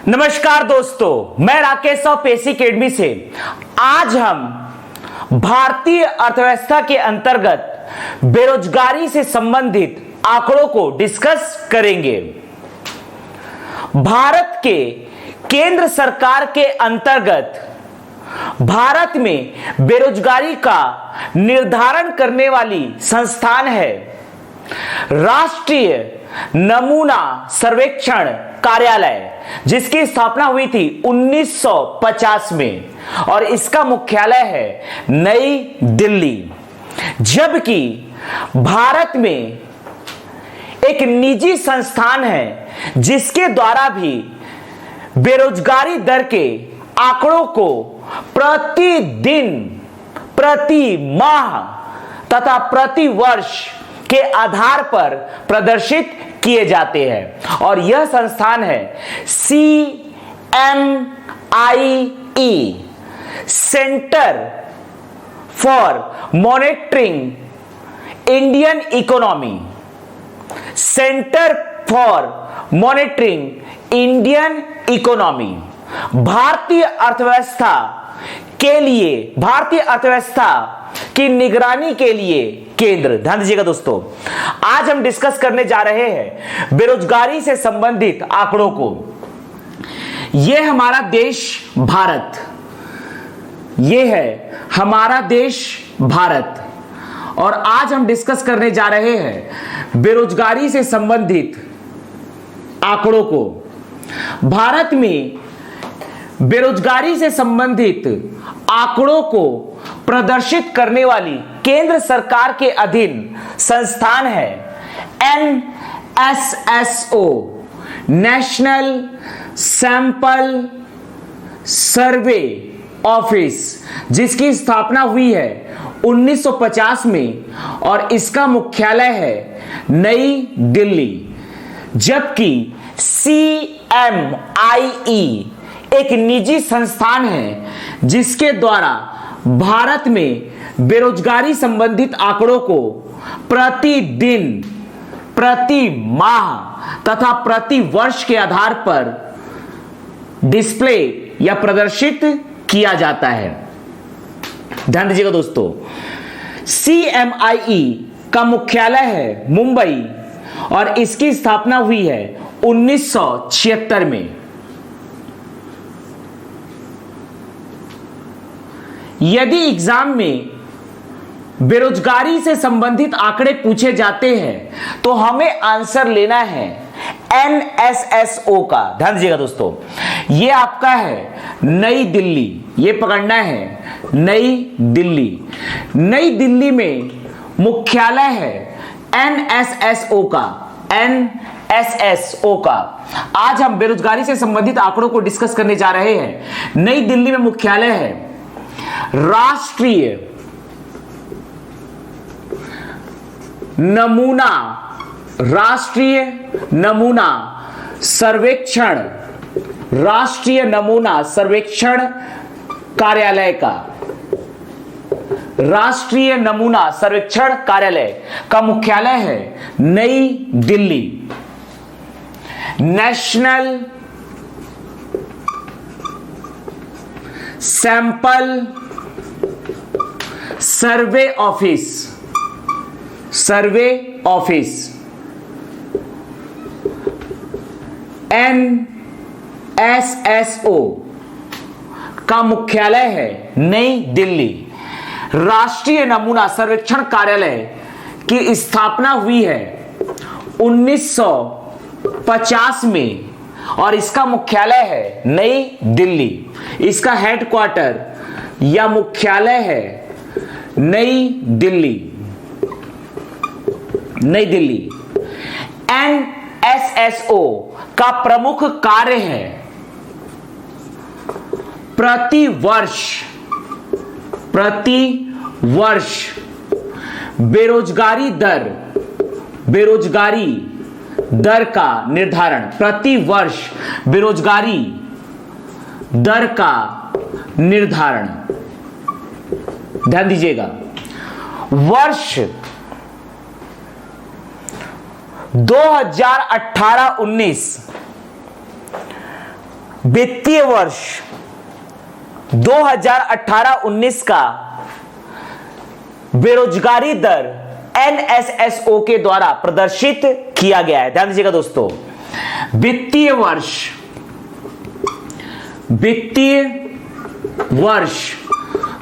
नमस्कार दोस्तों, मैं राकेश और पेशी एकेडमी से आज हम भारतीय अर्थव्यवस्था के अंतर्गत बेरोजगारी से संबंधित आंकड़ों को डिस्कस करेंगे। भारत के केंद्र सरकार के अंतर्गत भारत में बेरोजगारी का निर्धारण करने वाली संस्थान है राष्ट्रीय नमूना सर्वेक्षण कार्यालय, जिसकी स्थापना हुई थी 1950 में और इसका मुख्यालय है नई दिल्ली। जबकि भारत में एक निजी संस्थान है जिसके द्वारा भी बेरोजगारी दर के आंकड़ों को प्रतिदिन, प्रति माह तथा प्रति वर्ष के आधार पर प्रदर्शित किए जाते हैं और यह संस्थान है CMIE, centre for monitoring Indian economy. Centre for monitoring Indian economy भारतीय अर्थव्यवस्था के लिए, भारतीय अर्थव्यवस्था की निगरानी के लिए केंद्र। ध्यान दीजिएगा दोस्तों, आज हम डिस्कस करने जा रहे हैं बेरोजगारी से संबंधित आंकड़ों को। यह हमारा देश भारत, यह है हमारा देश भारत और आज हम डिस्कस करने जा रहे हैं बेरोजगारी से संबंधित आंकड़ों को। भारत में बेरोजगारी से संबंधित आंकड़ों को प्रदर्शित करने वाली केंद्र सरकार के अधीन संस्थान है NSSO, national sample survey office, जिसकी स्थापना हुई है 1950 में और इसका मुख्यालय है नई दिल्ली। जबकि CMIE एक निजी संस्थान है जिसके द्वारा भारत में बेरोजगारी संबंधित आंकड़ों को प्रतिदिन, प्रति माह तथा प्रति वर्ष के आधार पर डिस्प्ले या प्रदर्शित किया जाता है। ध्यान दीजिएगा दोस्तों, CMIE का मुख्यालय है मुंबई और इसकी स्थापना हुई है 1976 में। यदि एग्जाम में बेरोजगारी से संबंधित आंकड़े पूछे जाते हैं तो हमें आंसर लेना है NSSO का। ध्यान दीजिएगा दोस्तों, ये आपका है नई दिल्ली, ये पकड़ना है नई दिल्ली। नई दिल्ली में मुख्यालय है NSSO का, NSSO का। आज हम बेरोजगारी से संबंधित आंकड़ों को डिस्कस करने जा रहे हैं। नई दिल्ली में मुख्यालय है राष्ट्रीय नमूना, राष्ट्रीय नमूना सर्वेक्षण, राष्ट्रीय नमूना सर्वेक्षण कार्यालय का, राष्ट्रीय नमूना सर्वेक्षण कार्यालय का मुख्यालय है नई Delhi. National sample survey office, survey office NSSO का मुख्यालय है नई दिल्ली। राष्ट्रीय नमूना सर्वेक्षण कार्यालय की स्थापना हुई है 1950 में और इसका मुख्यालय है नई दिल्ली। इसका हेडक्वार्टर या मुख्यालय है नई दिल्ली, नई दिल्ली। NSSO का प्रमुख कार्य है प्रति वर्ष बेरोजगारी दर का निर्धारण, प्रति वर्ष बेरोजगारी दर का निर्धारण। ध्यान दीजिएगा, वर्ष 2018-19 वित्तीय वर्ष 2018-19 का बेरोजगारी दर NSSO के द्वारा प्रदर्शित किया गया है। ध्यान दीजिएगा दोस्तों, वित्तीय वर्ष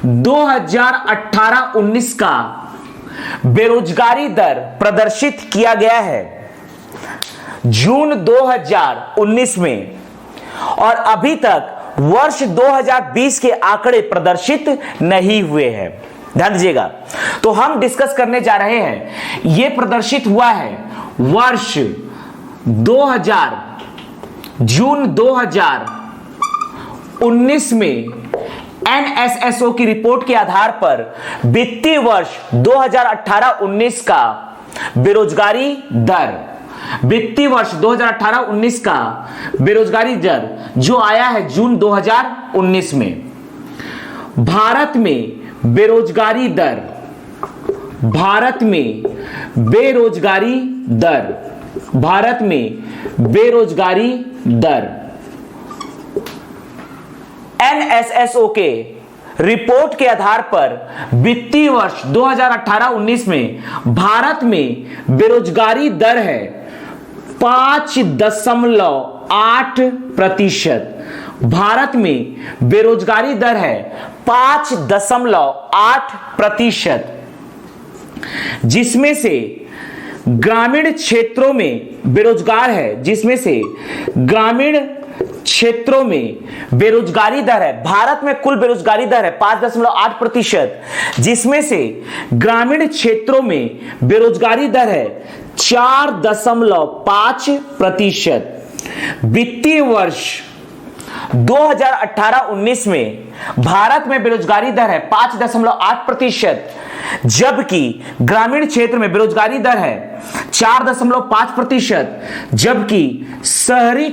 2018-19 का बेरोजगारी दर प्रदर्शित किया गया है जून 2019 में, और अभी तक वर्ष 2020 के आंकड़े प्रदर्शित नहीं हुए हैं। ध्यान दीजिएगा, तो हम डिस्कस करने जा रहे हैं, यह प्रदर्शित हुआ है वर्ष 2000 जून 2019 में NSSO की रिपोर्ट के आधार पर वित्तीय वर्ष 2018-19 का बेरोजगारी दर, वित्तीय वर्ष 2018-19 का बेरोजगारी दर जो आया है जून 2019 में। भारत में बेरोजगारी दर, भारत में बेरोजगारी दर NSSO के रिपोर्ट के आधार पर वित्तीय वर्ष 2018-19 में भारत में बेरोजगारी दर है 5.8%। भारत में बेरोजगारी दर है 5.8%, जिसमें से ग्रामीण क्षेत्रों में बेरोजगार है, जिसमें से ग्रामीण क्षेत्रों में बेरोजगारी दर है, भारत में कुल बेरोजगारी दर है 5.8%, जिसमें से ग्रामीण क्षेत्रों में बेरोजगारी दर है 4.5%। वित्तीय वर्ष 2018-19 में भारत में बेरोजगारी दर है 5.8%, जबकि ग्रामीण क्षेत्र में बेरोजगारी दर है 4.5%, जबकि शहरी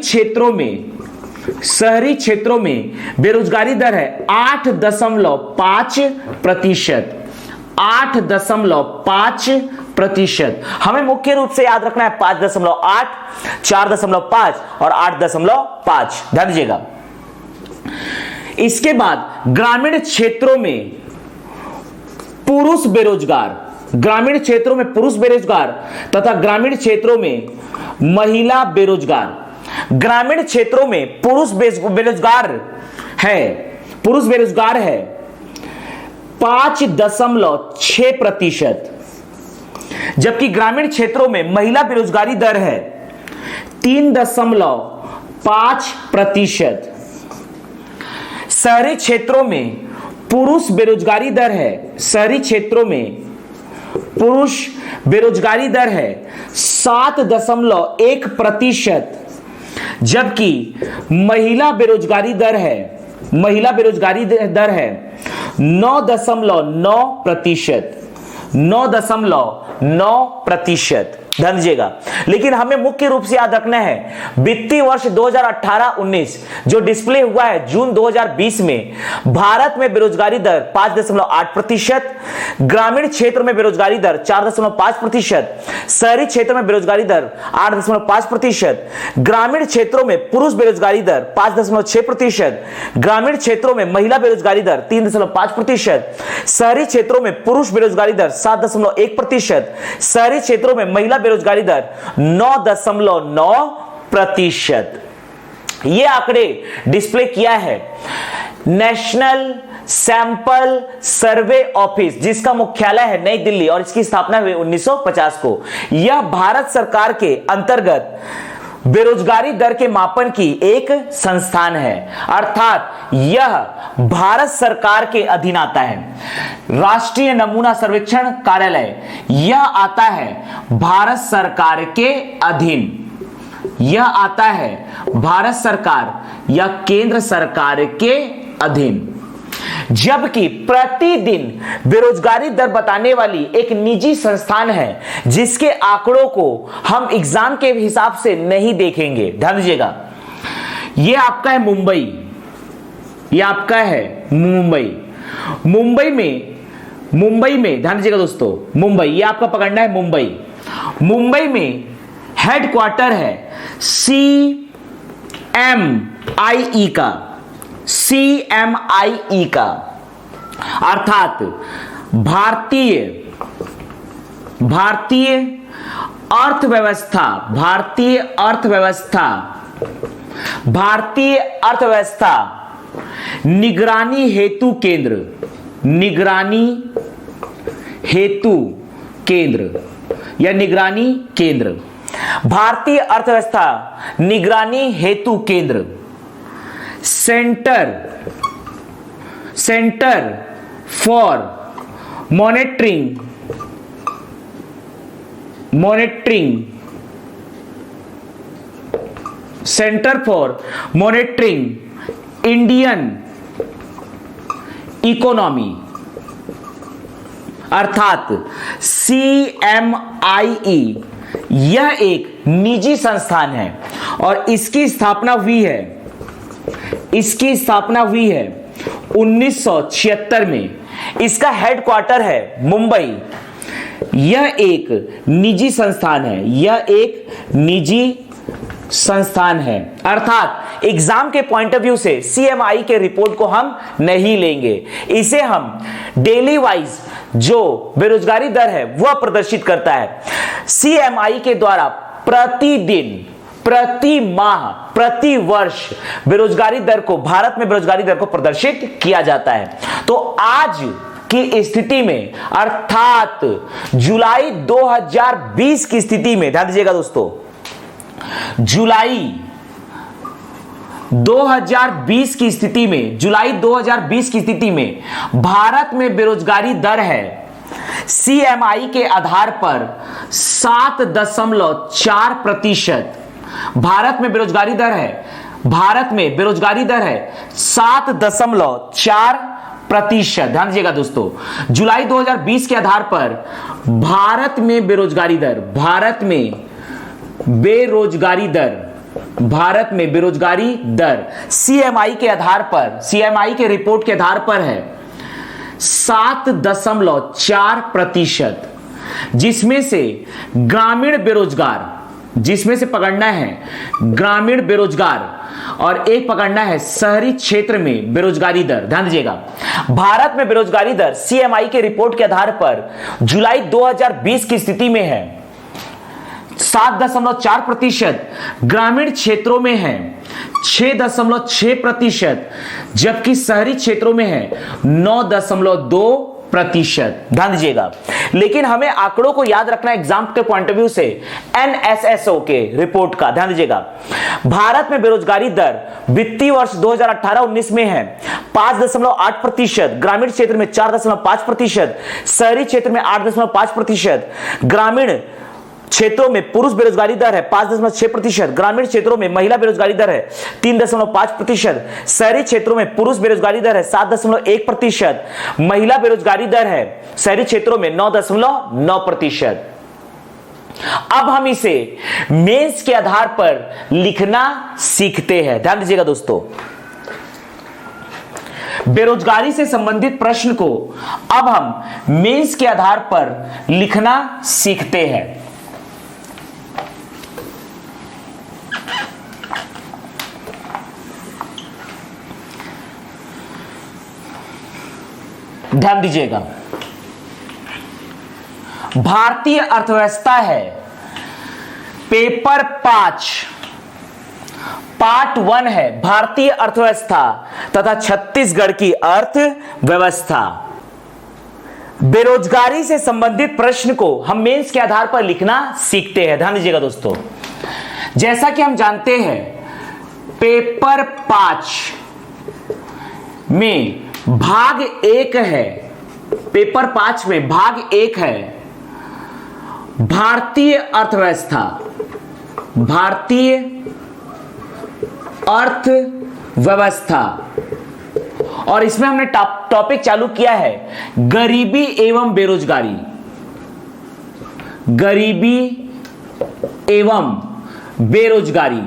क्षेत्रों में बेरोजगारी दर है 8.5%। 8.5%। हमें मुख्य रूप से याद रखना है 5.8, 4.5 और 8.5। ध्यान दीजिएगा। इसके बाद ग्रामीण क्षेत्रों में पुरुष बेरोजगार, ग्रामीण क्षेत्रों में पुरुष बेरोजगार तथा ग्रामीण क्षेत्रों में महिला बेरोजगार। ग्रामीण क्षेत्रों में पुरुष बेरोजगार है 5.6%, जबकि ग्रामीण क्षेत्रों में महिला बेरोजगारी दर है 3.5%। शहरी क्षेत्रों में पुरुष बेरोजगारी दर है, शहरी क्षेत्रों में पुरुष बेरोजगारी दर है 7.1%, जबकि महिला बेरोजगारी दर है 9.9%। ध्यान दीजिएगा। लेकिन हमें मुख्य रूप से याद रखना है वित्तीय वर्ष 2018-19 जो डिस्प्ले हुआ है जून 2020 में, भारत में बेरोजगारी दर 5.8%, ग्रामीण क्षेत्र में बेरोजगारी दर 4.5%, शहरी क्षेत्र में बेरोजगारी दर 8.5%, ग्रामीण क्षेत्रों में पुरुष बेरोजगारी दर 5.6%, ग्रामीण क्षेत्रों में महिला बेरोजगारी दर 3.5%, शहरी क्षेत्रों में पुरुष बेरोजगारी दर 7.1%, शहरी क्षेत्रों में महिला बेरोजगारी दर 9.9%। ये आंकड़े डिस्प्ले किया है नेशनल सैंपल सर्वे ऑफिस, जिसका मुख्यालय है नई दिल्ली और इसकी स्थापना हुई 1950 को। यह भारत सरकार के अंतर्गत बेरोजगारी दर के मापन की एक संस्थान है, अर्थात यह भारत सरकार के अधीन आता है। राष्ट्रीय नमूना सर्वेक्षण कार्यालय यह आता है भारत सरकार के अधीन, यह आता है भारत सरकार या केंद्र सरकार के अधीन। जबकि प्रतिदिन बेरोजगारी दर बताने वाली एक निजी संस्थान है जिसके आंकड़ों को हम एग्जाम के हिसाब से नहीं देखेंगे। ध्यान दीजिएगा, यह आपका है मुंबई, यह आपका है मुंबई में ध्यान दीजिएगा दोस्तों, मुंबई, यह आपका पकड़ना है मुंबई में हेडक्वार्टर है CMDT CMIE का, CMIE का अर्थात भारतीय अर्थव्यवस्था, भारतीय अर्थव्यवस्था निगरानी हेतु केंद्र, निगरानी हेतु केंद्र या निगरानी केंद्र, भारतीय अर्थव्यवस्था निगरानी हेतु केंद्र, centre for monitoring centre for monitoring Indian economy अर्थात CMIE यह एक निजी संस्थान है और इसकी स्थापना हुई है 1976 में। इसका हेडक्वार्टर है मुंबई। यह एक निजी संस्थान है अर्थात एग्जाम के पॉइंट ऑफ व्यू से CMI के रिपोर्ट को हम नहीं लेंगे। इसे हम डेली वाइज जो बेरोजगारी दर है वह प्रदर्शित करता है। CMI के द्वारा प्रतिदिन, प्रति माह, प्रति वर्ष बेरोजगारी दर को, भारत में बेरोजगारी दर को प्रदर्शित किया जाता है। तो आज की स्थिति में अर्थात जुलाई 2020 की स्थिति में, ध्यान दीजिएगा दोस्तों, जुलाई 2020 की स्थिति में भारत में बेरोजगारी दर है CMI के आधार पर 7.4%। भारत में बेरोजगारी दर है 7.4%। ध्यान दीजिएगा दोस्तों, जुलाई 2020 के आधार पर भारत में बेरोजगारी दर CMI के आधार पर, CMI के रिपोर्ट के आधार पर है 7.4%, जिसमें से ग्रामीण बेरोजगार, जिसमें से पकड़ना है ग्रामीण बेरोजगार और एक पकड़ना है शहरी क्षेत्र में बेरोजगारी दर। ध्यान दीजिएगा, भारत में बेरोजगारी दर CMI के रिपोर्ट के आधार पर जुलाई 2020 की स्थिति में है 7.4%, ग्रामीण क्षेत्रों में है 6.6%, जबकि शहरी क्षेत्रों में है 9.2%। ध्यान दीजिएगा, लेकिन हमें आंकड़ों को याद रखना एग्जाम के पॉइंट ऑफ व्यू से NSSO के रिपोर्ट का। ध्यान दीजिएगा, भारत में बेरोजगारी दर वित्तीय वर्ष 2018-19 में है 5.8%, ग्रामीण क्षेत्र में 4.5%, शहरी क्षेत्र में 8.5%, ग्रामीण क्षेत्रों में पुरुष बेरोजगारी दर है 5.6%, ग्रामीण क्षेत्रों में महिला बेरोजगारी दर है 3.5%, शहरी क्षेत्रों में पुरुष बेरोजगारी दर है 7.1%, महिला बेरोजगारी दर है शहरी क्षेत्रों में 9.9%। अब हम इसे मेंस के आधार पर लिखना सीखते हैं। ध्यान दीजिएगा दोस्तों, बेरोजगारी से संबंधित प्रश्न को अब हम मेंस के आधार पर लिखना सीखते हैं। ध्यान दीजिएगा, भारतीय अर्थव्यवस्था है पेपर 5 पार्ट 1 है भारतीय अर्थव्यवस्था तथा छत्तीसगढ़ की अर्थव्यवस्था। बेरोजगारी से संबंधित प्रश्न को हम मेंस के आधार पर लिखना सीखते हैं। ध्यान दीजिएगा दोस्तों, जैसा कि हम जानते हैं पेपर 5 में भाग 1 है, पेपर 5 में भाग 1 है भारतीय अर्थव्यवस्था, भारतीय अर्थव्यवस्था, और इसमें हमने टॉपिक चालू किया है गरीबी एवं बेरोजगारी, गरीबी एवं बेरोजगारी।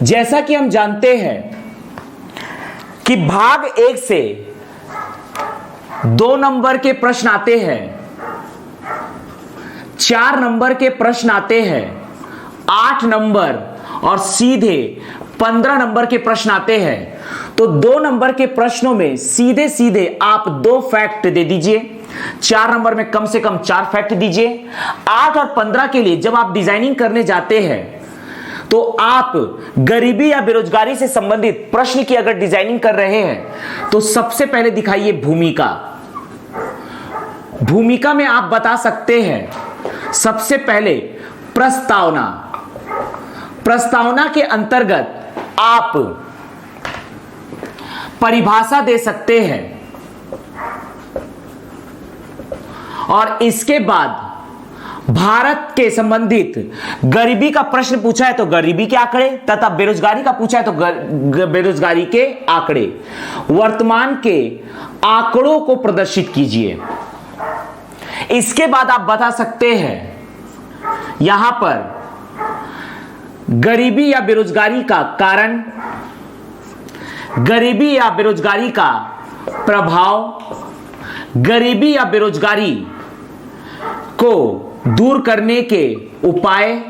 जैसा कि हम जानते हैं कि भाग 1 से 2 नंबर के प्रश्न आते हैं, 4 नंबर के प्रश्न आते हैं, 8 नंबर और सीधे 15 नंबर के प्रश्न आते हैं। तो 2 नंबर के प्रश्नों में सीधे सीधे आप 2 फैक्ट दे दीजिए, 4 नंबर में कम से कम 4 फैक्ट दीजिए। 8 और 15 के लिए जब आप डिजाइनिंग करने जाते हैं तो आप गरीबी या बेरोजगारी से संबंधित प्रश्न की अगर डिजाइनिंग कर रहे हैं तो सबसे पहले दिखाइए भूमिका। भूमिका में आप बता सकते हैं सबसे पहले प्रस्तावना। प्रस्तावना के अंतर्गत आप परिभाषा दे सकते हैं और इसके बाद भारत के संबंधित गरीबी का प्रश्न पूछा है तो गरीबी के आंकड़े, तथा बेरोजगारी का पूछा है तो बेरोजगारी के आंकड़े, वर्तमान के आंकड़ों को प्रदर्शित कीजिए। इसके बाद आप बता सकते हैं यहां पर गरीबी या बेरोजगारी का कारण, गरीबी या बेरोजगारी का प्रभाव, गरीबी या बेरोजगारी को दूर करने के उपाय,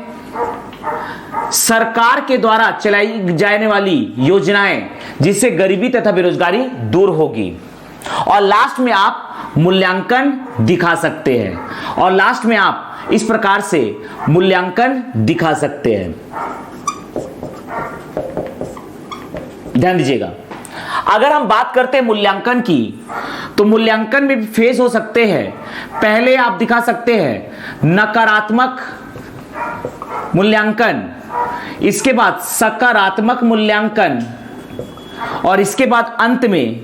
सरकार के द्वारा चलाई जाने वाली योजनाएं जिससे गरीबी तथा बेरोजगारी दूर होगी, और लास्ट में आप मूल्यांकन दिखा सकते हैं। और लास्ट में आप इस प्रकार से मूल्यांकन दिखा सकते हैं। ध्यान दीजिएगा, अगर हम बात करते हैं मूल्यांकन की तो मूल्यांकन में भी फेज हो सकते हैं। पहले आप दिखा सकते हैं नकारात्मक मूल्यांकन, इसके बाद सकारात्मक मूल्यांकन, और इसके बाद अंत में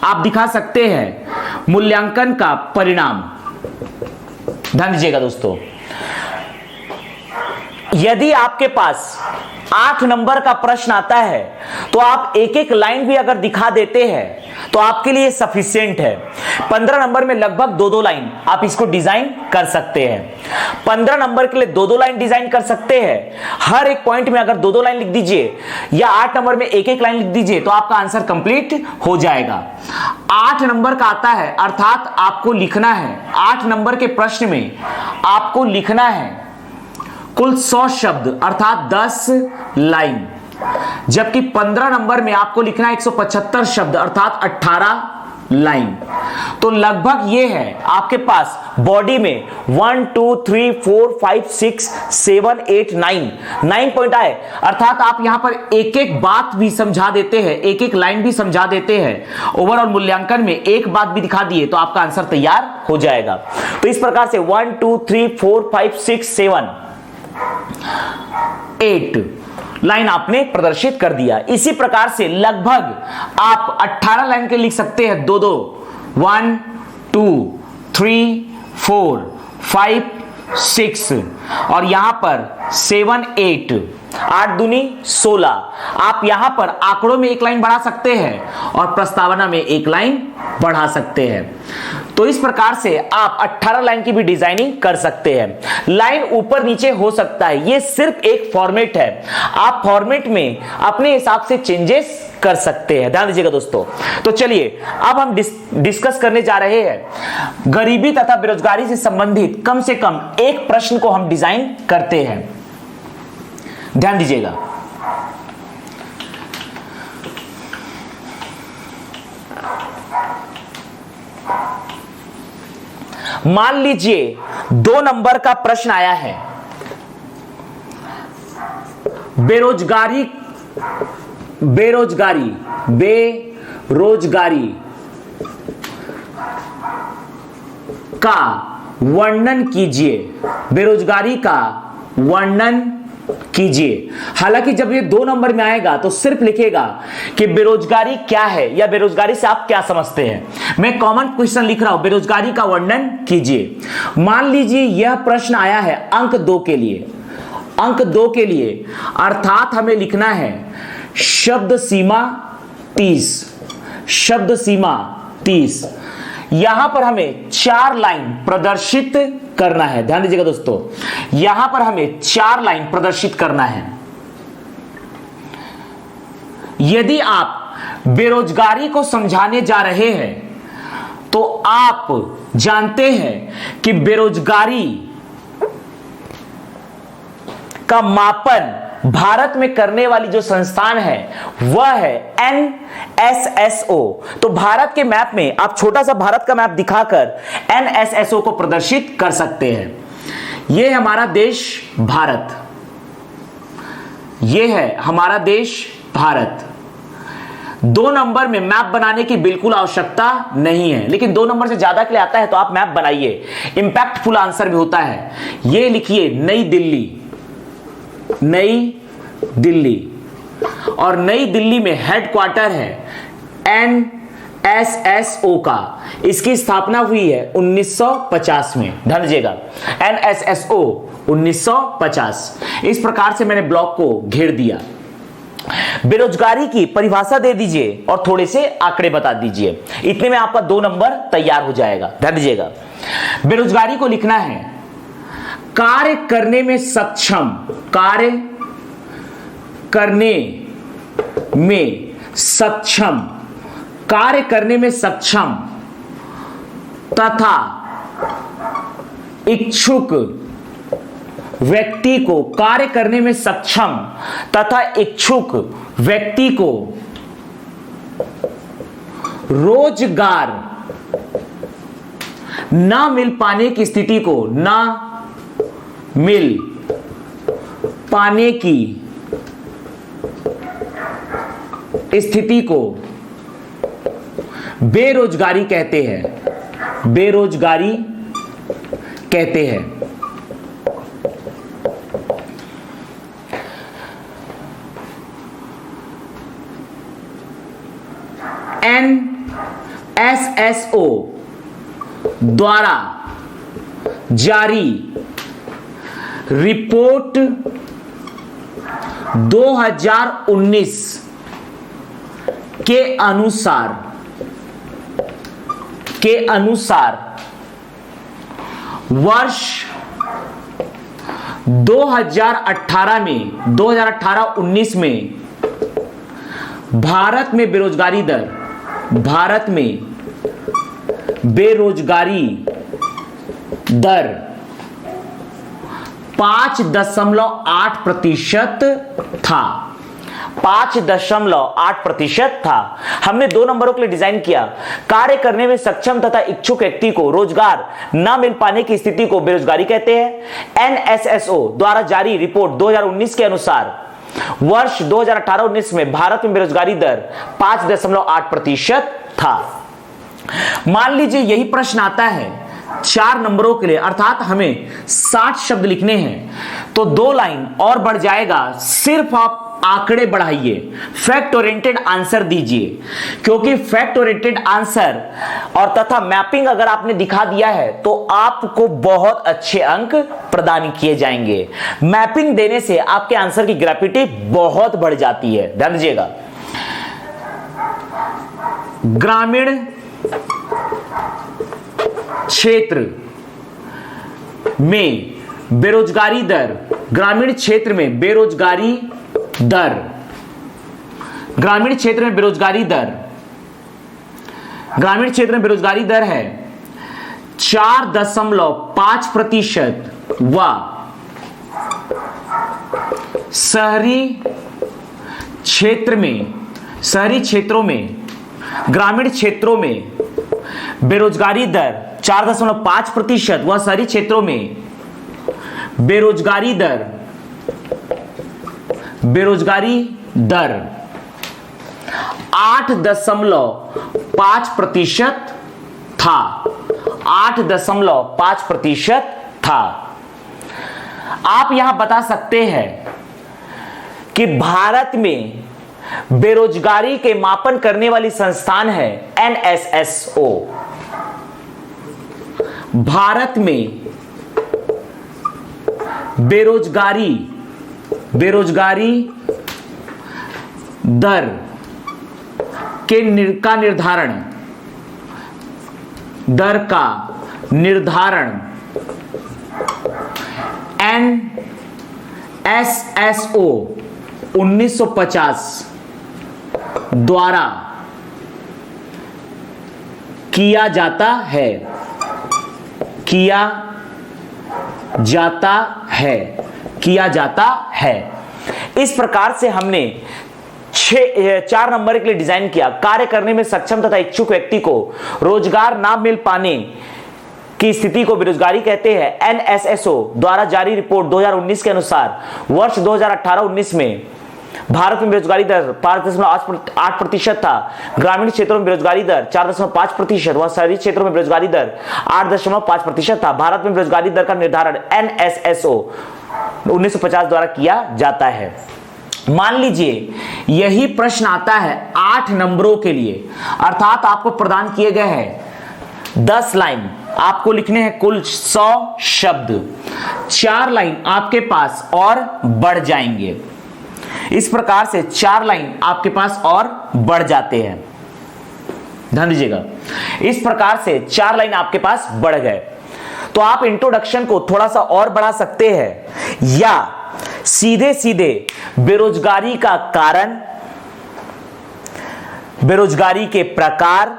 आप दिखा सकते हैं मूल्यांकन का परिणाम। ध्यान दीजिएगा दोस्तों, यदि आपके पास 8 नंबर का प्रश्न आता है तो आप एक एक लाइन भी अगर दिखा देते हैं तो आपके लिए सफिशिएंट है। 15 नंबर में लगभग 2-2 लाइन आप इसको डिजाइन कर सकते हैं। 15 नंबर के लिए 2-2 लाइन डिजाइन कर सकते हैं। हर एक पॉइंट में अगर 2-2 लाइन लिख दीजिए या 8 नंबर में एक एक लाइन लिख दीजिए तो आपका आंसर कंप्लीट हो जाएगा। 8 नंबर का आता है अर्थात आपको लिखना है, 8 नंबर के प्रश्न में आपको लिखना है कुल 100 शब्द अर्थात 10 लाइन, जबकि 15 नंबर में आपको लिखना है 175 शब्द अर्थात 18 लाइन। तो लगभग ये है आपके पास बॉडी में 1 2 3 4 5 6 7 8 9 पॉइंट आए, अर्थात आप यहां पर एक एक बात भी समझा देते हैं, एक एक लाइन भी समझा देते हैं। ओवरऑल मूल्यांकन में एक बात भी दिखा दिए तो आपका आंसर तैयार हो जाएगा। तो इस प्रकार से 1 2 3 4 5 6 7 8 लाइन आपने प्रदर्शित कर दिया। इसी प्रकार से लगभग आप 18 लाइन के लिख सकते हैं, 2-2 1 2 3 4 5 6 और यहां पर 7 8 8 दूनी 16। आप यहां पर आंकड़ों में एक लाइन बढ़ा सकते हैं और प्रस्तावना में एक लाइन बढ़ा सकते हैं। तो इस प्रकार से आप 18 लाइन की भी डिजाइनिंग कर सकते हैं। लाइन ऊपर नीचे हो सकता है, ये सिर्फ एक फॉर्मेट है, आप फॉर्मेट में अपने हिसाब से चेंजेस कर सकते हैं। ध्यान दीजिएगा दोस्तों। तो चलिए अब हम डिस्कस करने जा रहे हैं गरीबी तथा बेरोजगारी से संबंधित कम से कम एक प्रश्न को हम डिजाइन करते हैं। ध्यान दीजिएगा, मान लीजिए 2 नंबर का प्रश्न आया है, बेरोजगारी का वर्णन कीजिए, बेरोजगारी का वर्णन कीजिए। हालांकि जब ये 2 नंबर में आएगा तो सिर्फ लिखेगा कि बेरोजगारी क्या है या बेरोजगारी से आप क्या समझते हैं। मैं कॉमन क्वेश्चन लिख रहा हूं, बेरोजगारी का वर्णन कीजिए। मान लीजिए यह प्रश्न आया है अंक 2 के लिए, अंक 2 के लिए अर्थात हमें लिखना है शब्द सीमा 30, शब्द सीमा 30। यहां पर हमें 4 लाइन प्रदर्शित करना है। ध्यान दीजिएगा दोस्तों, यहां पर हमें 4 लाइन प्रदर्शित करना है। यदि आप बेरोजगारी को समझाने जा रहे हैं तो आप जानते हैं कि बेरोजगारी का मापन भारत में करने वाली जो संस्थान है वह है NSSO। तो भारत के मैप में आप छोटा सा भारत का मैप दिखाकर NSSO को प्रदर्शित कर सकते हैं। यह है हमारा देश भारत, यह है हमारा देश भारत। 2 नंबर में मैप बनाने की बिल्कुल आवश्यकता नहीं है, लेकिन 2 नंबर से ज्यादा के लिए आता है तो आप मैप बनाइए, इंपैक्टफुल आंसर भी होता है। ये लिखिए नई दिल्ली, नई दिल्ली, और नई दिल्ली में हेडक्वार्टर है NSSO का। इसकी स्थापना हुई है 1950 में, ध्यान दीजिएगा, NSSO 1950। इस प्रकार से मैंने ब्लॉक को घेर दिया। बेरोजगारी की परिभाषा दे दीजिए और थोड़े से आंकड़े बता दीजिए, इतने में आपका 2 नंबर तैयार हो जाएगा। ध्यान दीजिएगा, बेरोजगारी को लिखना है कार्य करने में सक्षम, कार्य करने में सक्षम, कार्य करने में सक्षम तथा इच्छुक व्यक्ति को, कार्य करने में सक्षम तथा इच्छुक व्यक्ति को रोजगार ना मिल पाने की स्थिति को, ना मिल पाने की स्थिति को बेरोजगारी कहते हैं, बेरोजगारी कहते हैं। NSSO द्वारा जारी रिपोर्ट 2019 के अनुसार वर्ष 2018-19 में भारत में बेरोजगारी दर 5.8% था, 5.8% था। हमने 2 नंबरों के लिए डिजाइन किया, कार्य करने में सक्षम तथा इच्छुक व्यक्ति को रोजगार ना मिल पाने की स्थिति को बेरोजगारी कहते हैं। NSSO द्वारा जारी रिपोर्ट 2019 के अनुसार वर्ष 2018-19 में भारत में बेरोजगारी दर 5.8% था। मान लीजिए यही प्रश्न आता है 4 नंबरों के लिए, अर्थात हमें 60 शब्द लिखने हैं, तो 2 लाइन और बढ़ जाएगा। सिर्फ आप आंकड़े बढ़ाइए, फैक्ट ओरिएंटेड आंसर दीजिए, क्योंकि फैक्ट ओरिएंटेड आंसर और तथा मैपिंग अगर आपने दिखा दिया है तो आपको बहुत अच्छे अंक प्रदान किए जाएंगे। मैपिंग देने से आपके आंसर की ग्रेविटी बहुत बढ़ जाती है। ध्यान दीजिएगा, ग्रामीण क्षेत्र में बेरोजगारी दर, ग्रामीण क्षेत्र में बेरोजगारी दर, ग्रामीण क्षेत्र में बेरोजगारी दर, ग्रामीण क्षेत्र में बेरोजगारी दर है 4.5% व शहरी क्षेत्रों में, ग्रामीण क्षेत्रों में बेरोजगारी दर 4.5% व शहरी क्षेत्रों में बेरोजगारी दर 8.5% था, 8.5% था। आप यहां बता सकते हैं कि भारत में बेरोजगारी के मापन करने वाली संस्थान है NSSO। भारत में बेरोजगारी दर का निर्धारण NSSO 1950 द्वारा किया जाता है। इस प्रकार से हमने 4 नंबर के लिए डिजाइन किया। कार्य करने में सक्षम तथा इच्छुक व्यक्ति को रोजगार ना मिल पाने की स्थिति को बेरोजगारी कहते हैं। एनएसएसओ द्वारा जारी रिपोर्ट 2019 के अनुसार वर्ष 2018-19 में भारत में बेरोजगारी दर 5.8% था। ग्रामीण क्षेत्रों में बेरोजगारी दर 4.5% व शहरी क्षेत्रों में बेरोजगारी दर 8.5% था। भारत में बेरोजगारी दर का निर्धारण एनएसएसओ 1950 द्वारा किया जाता है। मान लीजिए यही प्रश्न आता है 8 नंबरों के लिए, अर्थात आपको प्रदान किए गए हैं 10 लाइन, आपको लिखने हैं कुल 100 शब्द। 4 लाइन आपके पास और बढ़ जाएंगे। इस प्रकार से 4 लाइन आपके पास और बढ़ जाते हैं। ध्यान दीजिएगा, इस प्रकार से 4 लाइन आपके पास बढ़ गए। तो आप इंट्रोडक्शन को थोड़ा सा और बढ़ा सकते हैं या सीधे सीधे बेरोजगारी का कारण, बेरोजगारी के प्रकार,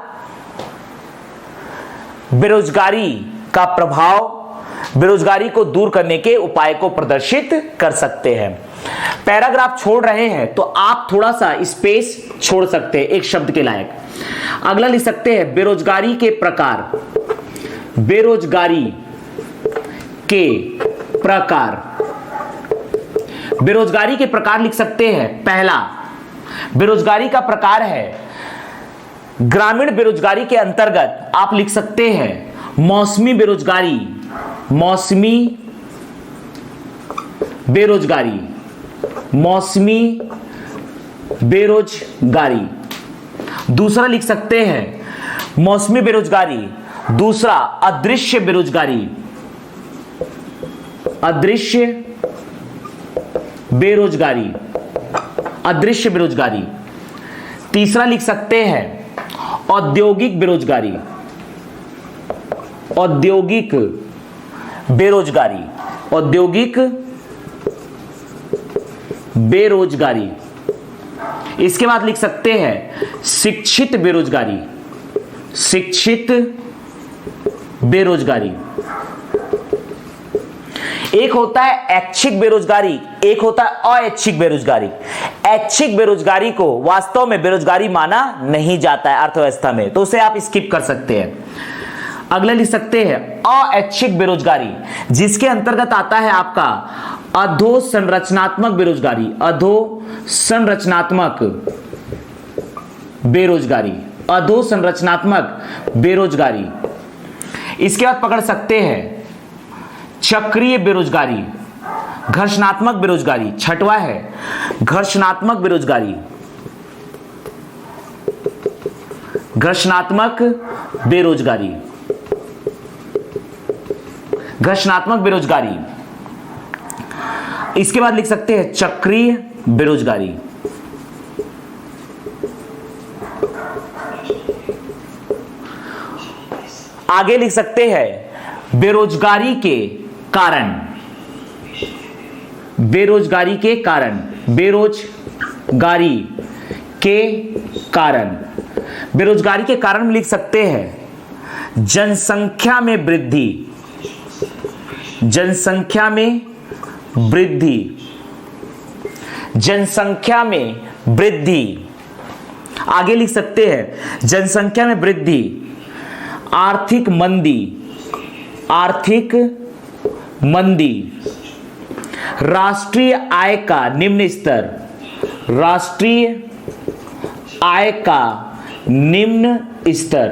बेरोजगारी का प्रभाव, बेरोजगारी को दूर करने के उपाय को प्रदर्शित कर सकते हैं। पैराग्राफ छोड़ रहे हैं तो आप थोड़ा सा स्पेस छोड़ सकते हैं एक शब्द के लायक। अगला लिख सकते हैं बेरोजगारी के प्रकार। बेरोजगारी के प्रकार, बेरोजगारी के प्रकार लिख सकते हैं। पहला बेरोजगारी का प्रकार है ग्रामीण बेरोजगारी के अंतर्गत आप लिख सकते हैं मौसमी बेरोजगारी, मौसमी बेरोजगारी, मौसमी बेरोजगारी। दूसरा लिख सकते हैं मौसमी बेरोजगारी। दूसरा अदृश्य बेरोजगारी, अदृश्य बेरोजगारी, अदृश्य बेरोजगारी। तीसरा लिख सकते हैं औद्योगिक बेरोजगारी, औद्योगिक बेरोजगारी, औद्योगिक बेरोजगारी। इसके बाद लिख सकते हैं शिक्षित बेरोजगारी, शिक्षित बेरोजगारी। एक होता है ऐच्छिक बेरोजगारी, एक होता है अऐच्छिक बेरोजगारी। ऐच्छिक बेरोजगारी को वास्तव में बेरोजगारी माना नहीं जाता है अर्थव्यवस्था में, तो उसे आप स्किप कर सकते हैं। अगला लिख सकते हैं अऐच्छिक बेरोजगारी, जिसके अंतर्गत आता है आपका अधोसंरचनात्मक बेरोजगारी, अधोसंरचनात्मक बेरोजगारी, अधोसंरचनात्मक बेरोजगारी। इसके बाद पकड़ सकते हैं चक्रीय बेरोजगारी, घर्षणात्मक बेरोजगारी। छठवां है घर्षणात्मक बेरोजगारी, घर्षणात्मक बेरोजगारी, घर्षणात्मक बेरोजगारी। इसके बाद लिख सकते हैं चक्रीय बेरोजगारी। आगे लिख सकते हैं बेरोजगारी के कारण, बेरोजगारी के कारण, बेरोजगारी के कारण। बेरोजगारी के कारण में लिख सकते हैं जनसंख्या में वृद्धि, जनसंख्या में वृद्धि, जनसंख्या में वृद्धि। आगे लिख सकते हैं जनसंख्या में वृद्धि, आर्थिक मंदी, आर्थिक मंदी, राष्ट्रीय आय का निम्न स्तर, राष्ट्रीय आय का निम्न स्तर।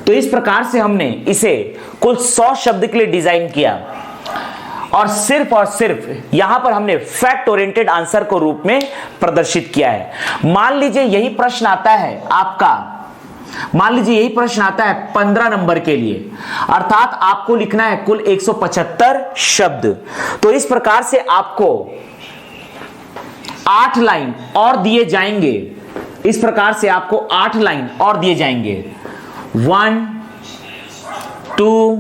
तो इस प्रकार से हमने इसे कुल 100 शब्द के लिए डिजाइन किया और सिर्फ यहां पर हमने फैक्ट ओरिएंटेड आंसर को रूप में प्रदर्शित किया है। मान लीजिए यही प्रश्न आता है आपका, मान लीजिए यही प्रश्न आता है 15 नंबर के लिए, अर्थात आपको लिखना है कुल 175 शब्द। तो इस प्रकार से आपको 8 लाइन और दिए जाएंगे, इस प्रकार से आपको 8 लाइन और दिए जाएंगे। 1 2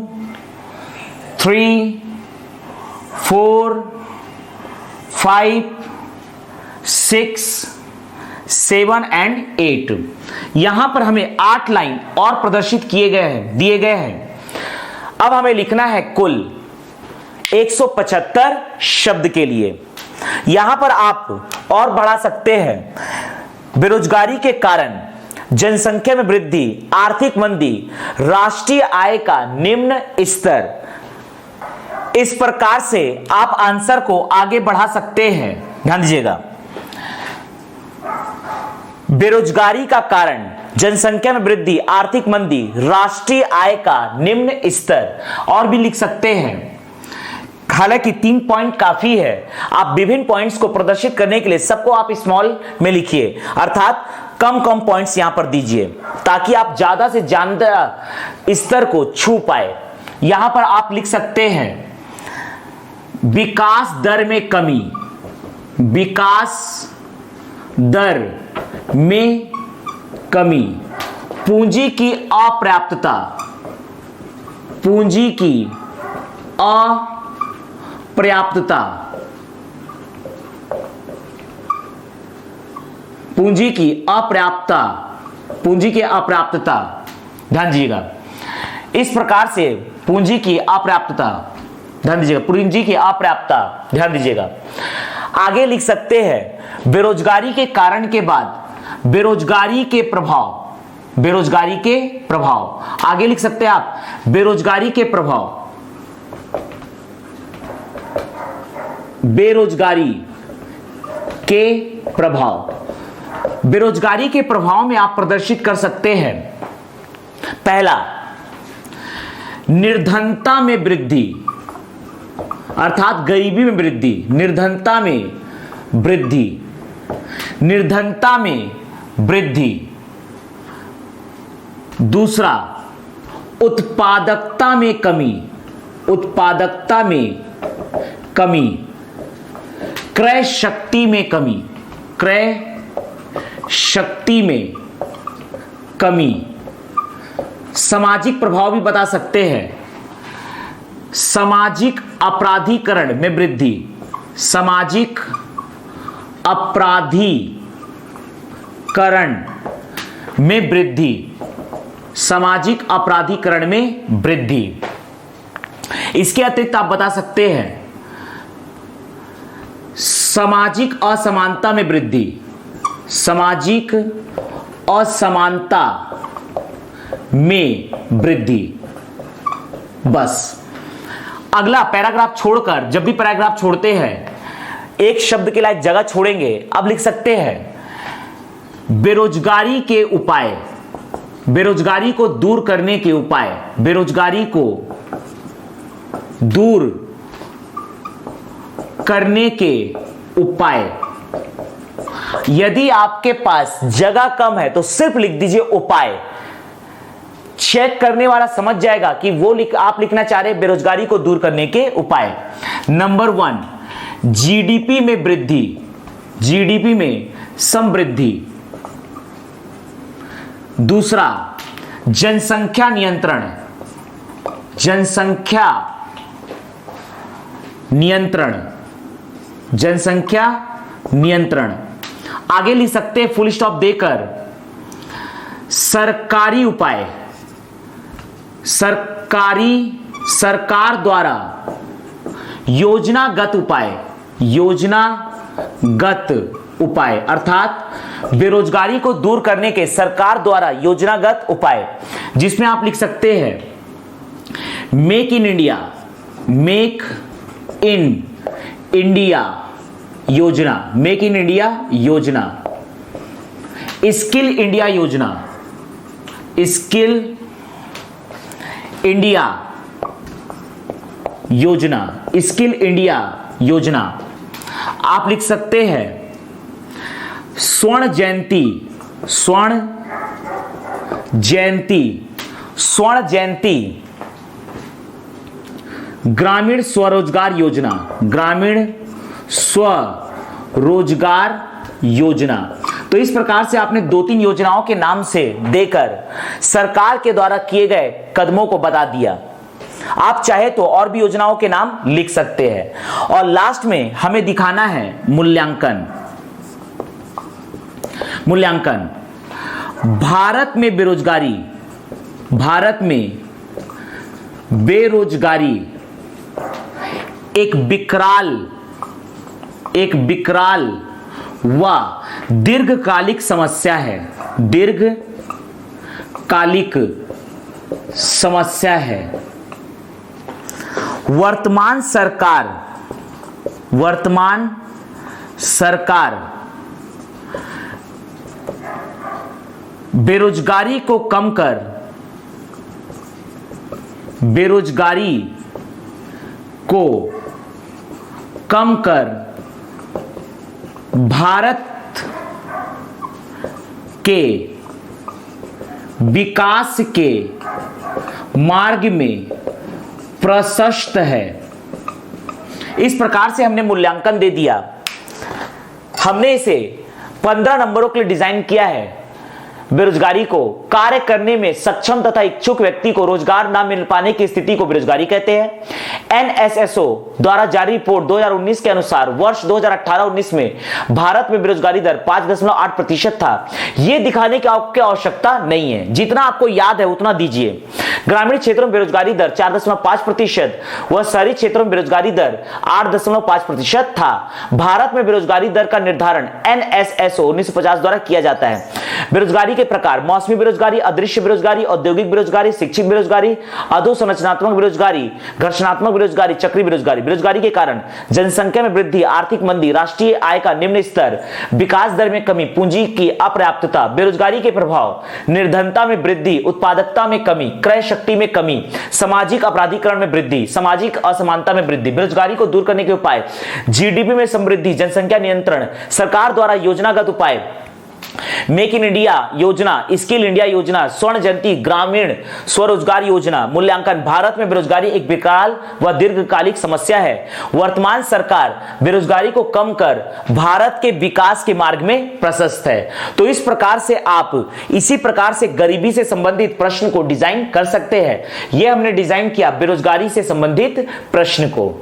3 4 5 6 7 एंड 8। यहां पर हमें 8 लाइन और प्रदर्शित किए गए हैं, दिए गए हैं। अब हमें लिखना है कुल 175 शब्द के लिए। यहां पर आप और बढ़ा सकते हैं, बेरोजगारी के कारण जनसंख्या में वृद्धि, आर्थिक मंदी, राष्ट्रीय आय का निम्न स्तर। इस प्रकार से आप आंसर को आगे बढ़ा सकते हैं। ध्यान दीजिएगा, बेरोजगारी का कारण जनसंख्या में वृद्धि, आर्थिक मंदी, राष्ट्रीय आय का निम्न स्तर, और भी लिख सकते हैं। हालांकि 3 पॉइंट काफी है, आप विभिन्न पॉइंट्स को प्रदर्शित करने के लिए सबको आप स्मॉल में लिखिए, अर्थात कम कम पॉइंट्स यहां पर दीजिए, ताकि आप ज्यादा से ज्यादा स्तर को छू पाए। यहां पर आप लिख सकते हैं विकास दर में कमी, विकास दर में कमी, पूंजी की अपर्याप्तता, पूंजी की अपर्याप्तता, पूंजी की अपर्याप्तता, पूंजी की अपर्याप्तता। ध्यान दीजिएगा, इस प्रकार से पूंजी की अपर्याप्तता, ध्यान दीजिएगा, पूंजी की अपर्याप्तता, ध्यान दीजिएगा। आगे लिख सकते हैं बेरोजगारी के कारण के बाद बेरोजगारी के प्रभाव, बेरोजगारी के प्रभाव। आगे लिख सकते हैं आप बेरोजगारी के प्रभाव, बेरोजगारी के प्रभाव। बेरोजगारी के प्रभाव में आप प्रदर्शित कर सकते हैं, पहला, निर्धनता में वृद्धि, अर्थात गरीबी में वृद्धि, निर्धनता में वृद्धि, निर्धनता में वृद्धि। दूसरा, उत्पादकता में कमी, उत्पादकता में कमी, क्रय शक्ति में कमी, क्रय शक्ति में कमी। सामाजिक प्रभाव भी बता सकते हैं, सामाजिक अपराधीकरण में वृद्धि, सामाजिक अपराधीकरण में वृद्धि, सामाजिक अपराधीकरण में वृद्धि। इसके अतिरिक्त आप बता सकते हैं सामाजिक असमानता में वृद्धि, सामाजिक असमानता में वृद्धि। बस अगला पैराग्राफ छोड़कर, जब भी पैराग्राफ छोड़ते हैं एक शब्द के लिए जगह छोड़ेंगे। अब लिख सकते हैं बेरोजगारी के उपाय, बेरोजगारी को दूर करने के उपाय, बेरोजगारी को दूर करने के उपाय। यदि आपके पास जगह कम है तो सिर्फ लिख दीजिए उपाय, चेक करने वाला समझ जाएगा कि वो आप लिखना चाह रहे बेरोजगारी को दूर करने के उपाय। नंबर 1, जीडीपी में वृद्धि, जीडीपी में समृद्धि। दूसरा, जनसंख्या नियंत्रण, जनसंख्या नियंत्रण, जनसंख्या नियंत्रण। आगे लिख सकते हैं फुल स्टॉप देकर सरकारी उपाय, सरकार द्वारा योजनागत उपाय, योजनागत उपाय, अर्थात बेरोजगारी को दूर करने के सरकार द्वारा योजनागत उपाय, जिसमें आप लिख सकते हैं make in India, make in India योजना, मेक इन इंडिया योजना, स्किल इंडिया योजना, स्किल इंडिया योजना, स्किल इंडिया योजना। आप लिख सकते हैं स्वर्ण जयंती, स्वर्ण जयंती, स्वर्ण जयंती ग्रामीण स्वरोजगार योजना, ग्रामीण स्वरोजगार योजना। तो इस प्रकार से आपने 2-3 योजनाओं के नाम से देकर सरकार के द्वारा किए गए कदमों को बता दिया। आप चाहे तो और भी योजनाओं के नाम लिख सकते हैं। और लास्ट में हमें दिखाना है मूल्यांकन। मूल्यांकन, भारत में बेरोजगारी, भारत में बेरोजगारी एक विकराल एक विकराल व दीर्घकालिक समस्या है, दीर्घकालिक समस्या है। वर्तमान सरकार बेरोजगारी को कम कर भारत के विकास के मार्ग में प्रशस्त है। इस प्रकार से हमने मूल्यांकन दे दिया। हमने इसे 15 नंबरों के लिए डिजाइन किया है। बेरोजगारी को कार्य करने में सक्षम तथा इच्छुक व्यक्ति को रोजगार न मिल पाने की स्थिति को बेरोजगारी कहते हैं। एनएसएसओ द्वारा जारी रिपोर्ट 2019 के अनुसार वर्ष 2018-19 में भारत में बेरोजगारी दर 5.8% था। यह दिखाने की आपको आवश्यकता नहीं है, जितना आपको याद है उतना दीजिए। ग्रामीण क्षेत्रों में बेरोजगारी दर 4.5% व शहरी क्षेत्रों में बेरोजगारी दर 8.5% था। भारत में बेरोजगारी दर का निर्धारण एनएसएसओ 1950 द्वारा किया जाता है। बेरोजगारी के प्रकार: मौसमी बेरोजगारी, अदृश्य बेरोजगारी, औद्योगिक बेरोजगारी, शिक्षित बेरोजगारी, अधोसंरचनात्मक बेरोजगारी, घर्षणात्मक बेरोजगारी, चक्रीय बेरोजगारी। बेरोजगारी के कारण जनसंख्या में वृद्धि, आर्थिक मंदी, राष्ट्रीय आय का निम्न स्तर, विकास दर में कमी, पूंजी की अपर्याप्तता। बेरोजगारी के प्रभाव: निर्धनता में वृद्धि, उत्पादकता में कमी, क्रय शक्ति में कमी, सामाजिक अपराधीकरण में वृद्धि, सामाजिक असमानता में वृद्धि। बेरोजगारी को दूर करने के उपाय: जीडीपी में समृद्धि, जनसंख्या नियंत्रण, सरकार द्वारा योजनागत उपाय, मेक इन इंडिया योजना, स्किल इंडिया योजना, स्वर्ण जयंती ग्रामीण स्वरोजगार योजना। मूल्यांकन: भारत में बेरोजगारी एक विकराल व दीर्घकालिक समस्या है। वर्तमान सरकार बेरोजगारी को कम कर भारत के विकास के मार्ग में प्रशस्त है। तो इस प्रकार से आप इसी प्रकार से गरीबी से संबंधित प्रश्न को डिजाइन कर सकते हैं। यह हमने डिजाइन किया बेरोजगारी से संबंधित प्रश्न को।